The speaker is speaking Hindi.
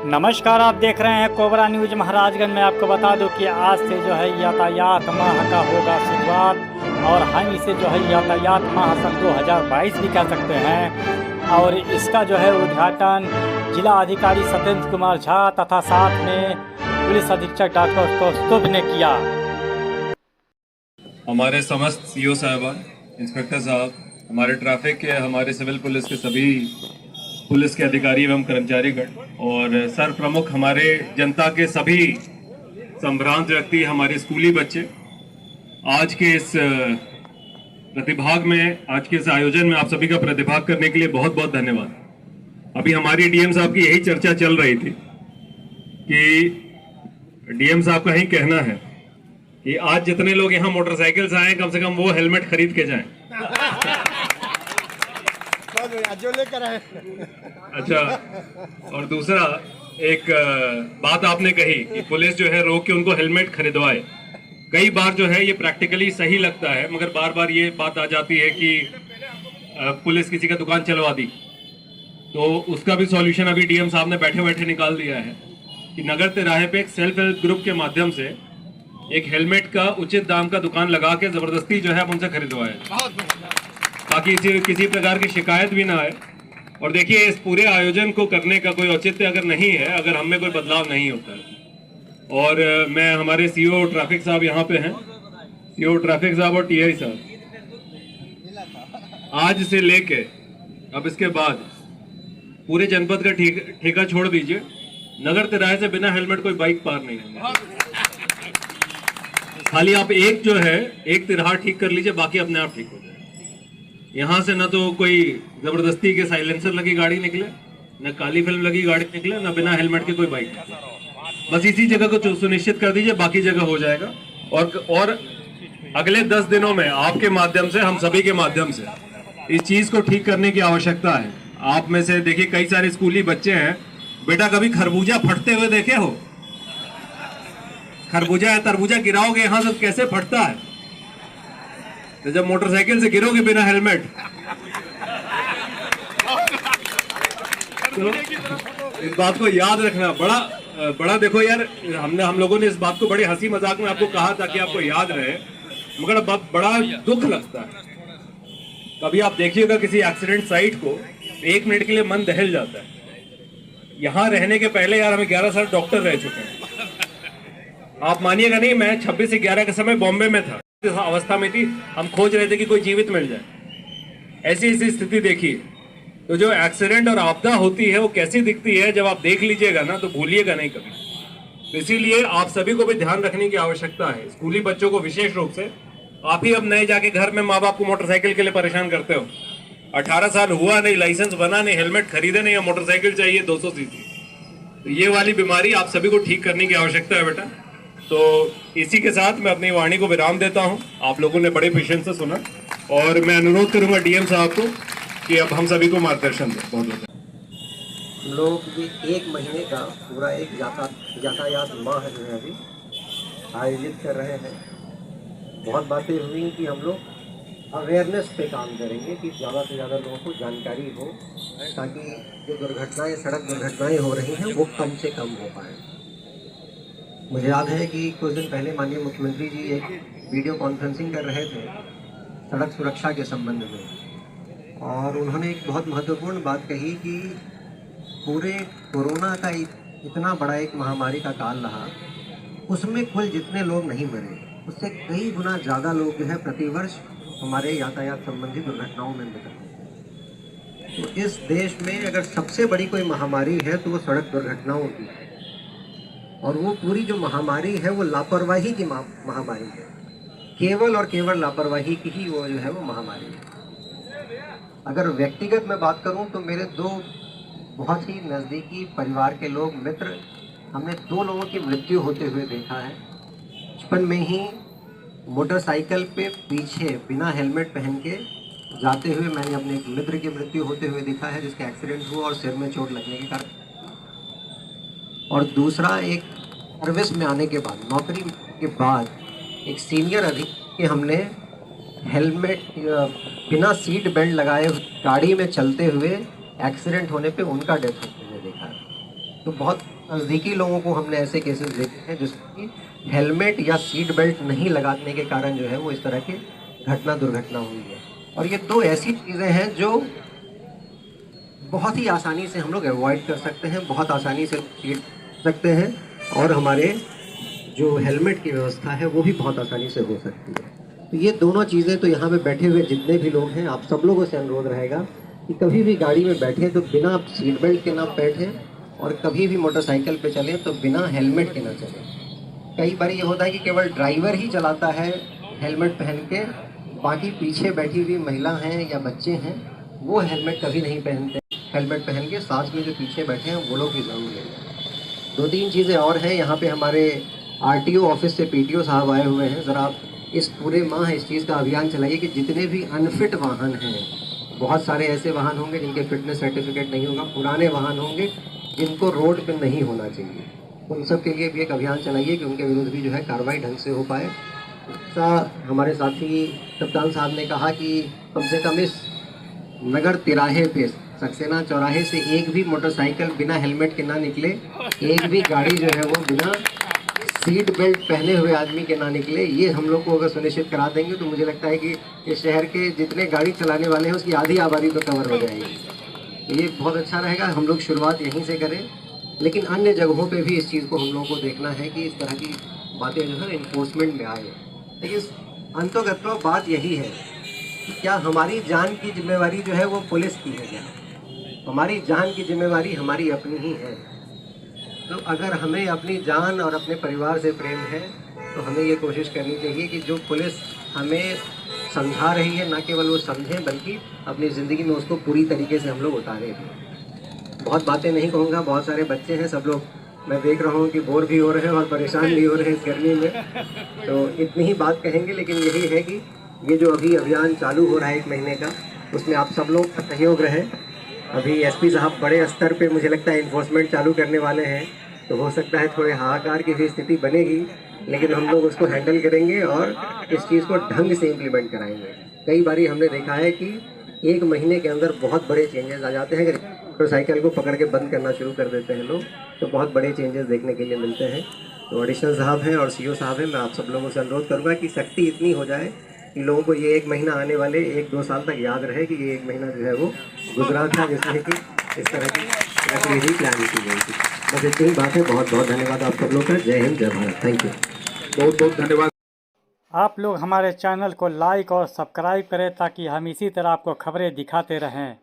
नमस्कार, आप देख रहे हैं कोबरा न्यूज महाराजगंज में। आपको बता दूं कि आज से जो है यातायात माह का होगा शुरुआत और हम इसे जो है यातायात माह सन 2022 भी कह सकते हैं। और इसका जो है उद्घाटन जिला अधिकारी सत्येंद्र कुमार झा तथा साथ में पुलिस अधीक्षक डॉक्टर कौस्तुभ ने किया। हमारे समस्त सीओ साहबान, इंस्पेक्टर साहब, हमारे ट्रैफिक के, हमारे सिविल पुलिस के सभी पुलिस के अधिकारी एवं कर्मचारीगण और सर प्रमुख, हमारे जनता के सभी संभ्रांत व्यक्ति, हमारे स्कूली बच्चे, आज के इस प्रतिभाग में, आज के इस आयोजन में आप सभी का प्रतिभाग करने के लिए बहुत बहुत धन्यवाद। अभी हमारी डीएम साहब की यही चर्चा चल रही थी कि डीएम साहब का ही कहना है कि आज जितने लोग यहाँ मोटरसाइकिल से आए, कम से कम वो हेलमेट खरीद के जाएं। जो लेकर आए। अच्छा, और दूसरा एक बात आपने कही कि पुलिस जो है रोक के उनको हेलमेट खरीदवाए। कई बार जो है ये प्रैक्टिकली सही लगता है, मगर बार बार ये बात आ जाती है कि पुलिस किसी का दुकान चलवा दी, तो उसका भी सॉल्यूशन अभी डीएम साहब ने बैठे बैठे निकाल दिया है कि नगर तिराहे पे एक सेल्फ हेल्प ग्रुप के माध्यम से एक हेलमेट का उचित दाम का दुकान लगा के जबरदस्ती जो है आप उनसे खरीदवाए, ताकि किसी प्रकार की शिकायत भी ना आए। और देखिए, इस पूरे आयोजन को करने का कोई औचित्य अगर नहीं है, अगर हम में कोई बदलाव नहीं होता है। और मैं, हमारे सीओ ट्रैफिक साहब यहाँ पे हैं, सीओ ट्रैफिक साहब और टीआई साहब, आज से लेके अब इसके बाद पूरे जनपद का ठेका छोड़ दीजिए, नगर तिराहे से बिना हेलमेट कोई बाइक पार नहीं है। खाली आप एक जो है एक तिराहा ठीक कर लीजिए, बाकी अपने आप ठीक हो जाए। यहाँ से न तो कोई जबरदस्ती के साइलेंसर लगी गाड़ी निकले, न काली फिल्म लगी गाड़ी निकले, न बिना हेलमेट के कोई बाइक निकले। बस इसी जगह को सुनिश्चित कर दीजिए, बाकी जगह हो जाएगा। और अगले 10 दिनों में आपके माध्यम से, हम सभी के माध्यम से इस चीज को ठीक करने की आवश्यकता है। आप में से देखिए कई सारे स्कूली बच्चे हैं, बेटा कभी खरबूजा फटते हुए देखे हो? खरबूजा या तरबूजा गिराओगे यहाँ से कैसे फटता है, तो जब मोटरसाइकिल से गिरोगे बिना हेलमेट, तो इस बात को याद रखना। बड़ा देखो यार, हम लोगों ने इस बात को बड़े हंसी मजाक में आपको कहा था कि आपको याद रहे, मगर बड़ा दुख लगता है। कभी आप देखिएगा किसी एक्सीडेंट साइट को, 1 मिनट के लिए मन दहल जाता है। यहाँ रहने के पहले यार हमें 11 साल डॉक्टर रह चुके हैं। आप मानिएगा नहीं, मैं 26 से 11 के समय बॉम्बे में था, इस अवस्था में थी, हम खोज रहे थे कि कोई जीवित मिल जाए। ऐसी स्थिति देखिए, तो जो एक्सीडेंट और आपदा होती है वो कैसी दिखती है, जब आप देख लीजिएगा ना तो भूलिएगा नहीं कभी। तो इसीलिए आप सभी को भी ध्यान रखने की आवश्यकता है, स्कूली बच्चों को विशेष रूप से। आप ही अब नए जाके घर में माँ बाप को मोटरसाइकिल के लिए परेशान करते हो। 18 साल हुआ नहीं, लाइसेंस बना नहीं, हेलमेट खरीदे नहीं, या मोटरसाइकिल चाहिए 200 सीसी। तो ये वाली बीमारी आप सभी को ठीक करने की आवश्यकता है बेटा। तो इसी के साथ मैं अपनी वाणी को विराम देता हूं। आप लोगों ने बड़े पेशेंस से सुना और मैं अनुरोध करूंगा डीएम साहब को कि अब हम सभी को मार्गदर्शन दें। बहुत बहुत हम लोग भी 1 महीने का पूरा एक यातायात माह जो है अभी आयोजित कर रहे हैं। बहुत बातें हुई कि हम लोग अवेयरनेस पे काम करेंगे कि ज़्यादा से ज़्यादा लोगों को जानकारी हो, ताकि जो दुर्घटनाएं, सड़क दुर्घटनाएं हो रही हैं वो कम से कम हो पाए। मुझे याद है कि कुछ दिन पहले माननीय मुख्यमंत्री जी एक वीडियो कॉन्फ्रेंसिंग कर रहे थे सड़क सुरक्षा के संबंध में, और उन्होंने एक बहुत महत्वपूर्ण बात कही कि पूरे कोरोना का इतना बड़ा एक महामारी का काल रहा, उसमें कुल जितने लोग नहीं मरे, उससे कई गुना ज़्यादा लोग जो है प्रतिवर्ष हमारे यातायात संबंधी दुर्घटनाओं में मरते। तो इस देश में अगर सबसे बड़ी कोई महामारी है तो वो सड़क दुर्घटनाओं की है, और वो पूरी जो महामारी है वो लापरवाही की महामारी है। केवल और केवल लापरवाही की ही वो जो है वो महामारी है। अगर व्यक्तिगत मैं बात करूं तो मेरे 2 बहुत ही नज़दीकी परिवार के लोग, मित्र, हमने 2 लोगों की मृत्यु होते हुए देखा है। बचपन में ही मोटरसाइकिल पे पीछे बिना हेलमेट पहन के जाते हुए मैंने अपने एक मित्र की मृत्यु होते हुए देखा है, जिसका एक्सीडेंट हुआ और सिर में चोट लगने के कारण। और दूसरा, एक सर्विस में आने के बाद, नौकरी के बाद, एक सीनियर अधिकारी हमने हेलमेट बिना सीट बेल्ट लगाए गाड़ी में चलते हुए एक्सीडेंट होने पे उनका डेथ होने देखा है। तो बहुत नज़दीकी लोगों को हमने ऐसे केसेस देखे हैं जिसमें हेलमेट या सीट बेल्ट नहीं लगाने के कारण जो है वो इस तरह की दुर्घटना हुई है। और ये दो ऐसी चीज़ें हैं जो बहुत ही आसानी से हम लोग अवॉइड कर सकते हैं, बहुत आसानी से सीट सकते हैं, और हमारे जो हेलमेट की व्यवस्था है वो भी बहुत आसानी से हो सकती है। तो ये दोनों चीज़ें तो यहाँ पे बैठे हुए जितने भी लोग हैं, आप सब लोगों से अनुरोध रहेगा कि कभी भी गाड़ी में बैठे तो बिना सीट बेल्ट के ना बैठें, और कभी भी मोटरसाइकिल पे चलें तो बिना हेलमेट के ना चलें। कई बार ये होता है कि केवल ड्राइवर ही चलाता है हेलमेट पहन के, बाकी पीछे बैठी हुई महिला हैं या बच्चे हैं वो हेलमेट कभी नहीं पहनते। हेलमेट पहन के साथ में जो पीछे बैठे हैं वो लोग भी ज़रूर लेंगे। 2-3 चीज़ें और हैं। यहाँ पे हमारे आरटीओ ऑफिस से पीटीओ साहब आए हुए हैं। ज़रा आप इस पूरे माह इस चीज़ का अभियान चलाइए कि जितने भी अनफिट वाहन हैं, बहुत सारे ऐसे वाहन होंगे जिनके फिटनेस सर्टिफिकेट नहीं होगा, पुराने वाहन होंगे जिनको रोड पे नहीं होना चाहिए, उन सब के लिए भी एक अभियान चलाइए कि उनके विरुद्ध भी जो है कार्रवाई ढंग से हो पाए। हमारे साथी कप्तान साहब ने कहा कि कम से कम इस नगर तिराहे पे सक्सेना चौराहे से एक भी मोटरसाइकिल बिना हेलमेट के ना निकले, एक भी गाड़ी जो है वो बिना सीट बेल्ट पहने हुए आदमी के ना निकले। ये हम लोग को अगर सुनिश्चित करा देंगे तो मुझे लगता है कि इस शहर के जितने गाड़ी चलाने वाले हैं उसकी आधी आबादी तो कवर हो जाएगी। ये बहुत अच्छा रहेगा। हम लोग शुरुआत यहीं से करें, लेकिन अन्य जगहों पे भी इस चीज़ को हम लोगों को देखना है कि इस तरह की बातें जो है इन्फोर्समेंट में आए। लेकिन अंतोगत्वा बात यही है कि क्या हमारी जान की जिम्मेवारी जो है वो पुलिस की है? क्या हमारी जान की जिम्मेवारी हमारी अपनी ही है? तो अगर हमें अपनी जान और अपने परिवार से प्रेम है तो हमें ये कोशिश करनी चाहिए कि जो पुलिस हमें समझा रही है, ना केवल वो समझें बल्कि अपनी ज़िंदगी में उसको पूरी तरीके से हम लोग उतारें। बहुत बातें नहीं कहूँगा, बहुत सारे बच्चे हैं, सब लोग मैं देख रहा हूँ कि बोर भी हो रहे हैं और परेशान भी हो रहे हैं इस गर्मी में, तो इतनी ही बात कहेंगे। लेकिन यही है कि ये जो अभी अभियान चालू हो रहा है 1 महीने का, उसमें आप सब लोग का सहयोग रहे। अभी एसपी साहब बड़े स्तर पे मुझे लगता है इन्फोर्समेंट चालू करने वाले हैं, तो हो सकता है थोड़े हाहाकार की भी स्थिति बनेगी, लेकिन हम लोग उसको हैंडल करेंगे और इस चीज़ को ढंग से इम्प्लीमेंट कराएंगे। कई बारी हमने देखा है कि 1 महीने के अंदर बहुत बड़े चेंजेस आ जाते हैं। अगर मोटरसाइकिल को पकड़ के बंद करना शुरू कर देते हैं लोग तो बहुत बड़े चेंजेस देखने के लिए मिलते हैं। तो एडिशनल साहब हैं और सीओ साहब हैं, मैं आप सब लोगों से अनुरोध करूँगा कि सख्ती इतनी हो जाए कि लोगों को ये 1 महीना आने वाले 1-2 साल तक याद रहे कि ये 1 महीना जो है वो गुजरा था जिसमें कि इस तरह की गतिविधि प्लान की गई थी। बस इतनी बात है। बहुत बहुत धन्यवाद आप सब लोग का। जय हिंद, जय भारत। Thank you. बहुत बहुत धन्यवाद। आप लोग हमारे चैनल को लाइक और सब्सक्राइब करें ताकि हम इसी तरह आपको खबरें दिखाते रहें।